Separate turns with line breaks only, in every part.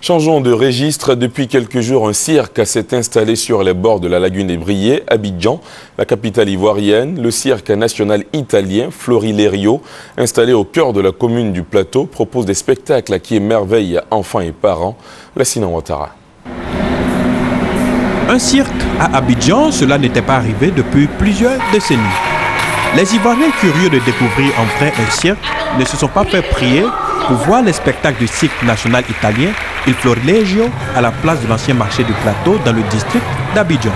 Changeons de registre. Depuis quelques jours, un cirque s'est installé sur les bords de la lagune des Briey, Abidjan, la capitale ivoirienne. Le cirque national italien, Florilerio, installé au cœur de la commune du Plateau, propose des spectacles qui émerveillent enfants et parents. Lassina Ouattara.
Un cirque à Abidjan, cela n'était pas arrivé depuis plusieurs décennies. Les Ivoiriens curieux de découvrir en vrai un cirque ne se sont pas fait prier pour voir les spectacles du cirque national italien Il Florileggio à la place de l'ancien marché du Plateau dans le district d'Abidjan.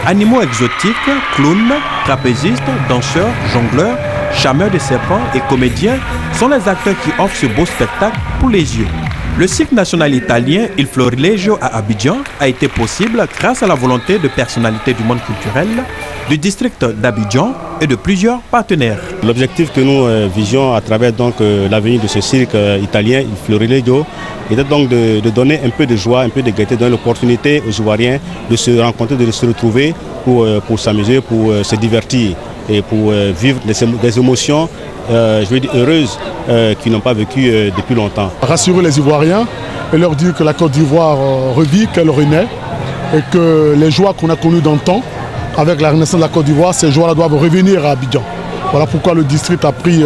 Animaux exotiques, clowns, trapézistes, danseurs, jongleurs, chameurs de serpents et comédiens sont les acteurs qui offrent ce beau spectacle pour les yeux. Le cirque national italien Il Florileggio à Abidjan a été possible grâce à la volonté de personnalités du monde culturel, du district d'Abidjan et de plusieurs partenaires.
L'objectif que nous visions à travers la venue de ce cirque italien Il Florileggio était donc de donner un peu de joie, un peu de gaieté, donner l'opportunité aux Ivoiriens de se rencontrer, de se retrouver pour s'amuser, pour se divertir et pour vivre des émotions je veux dire heureuses qu'ils n'ont pas vécues depuis longtemps.
Rassurer les Ivoiriens et leur dire que la Côte d'Ivoire revit, qu'elle renaît et que les joies qu'on a connues dans le temps, avec la renaissance de la Côte d'Ivoire, ces joies-là doivent revenir à Abidjan. Voilà pourquoi le district a pris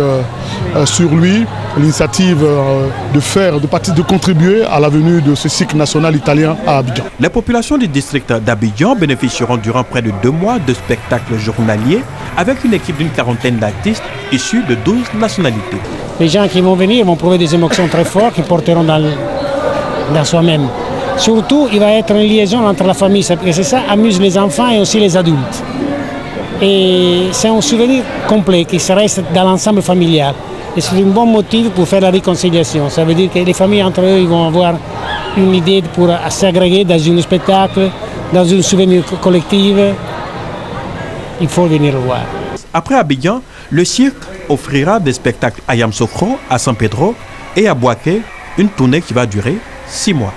sur lui l'initiative de contribuer à la venue de ce cirque national italien à Abidjan.
Les populations du district d'Abidjan bénéficieront durant près de 2 mois de spectacles journaliers avec une équipe d'une 40aine d'artistes issus de 12 nationalités.
Les gens qui vont venir vont trouver des émotions très fortes qu'ils porteront dans soi-même. Surtout, il va être une liaison entre la famille, parce que ça amuse les enfants et aussi les adultes. Et c'est un souvenir complet qui se reste dans l'ensemble familial. Et c'est un bon motif pour faire la réconciliation. Ça veut dire que les familles entre eux ils vont avoir une idée pour s'agréger dans un spectacle, dans un souvenir collectif. Il faut venir le voir.
Après Abidjan, le cirque offrira des spectacles à Yamoussoukro, à San Pedro et à Bouaké, une tournée qui va durer 6 mois.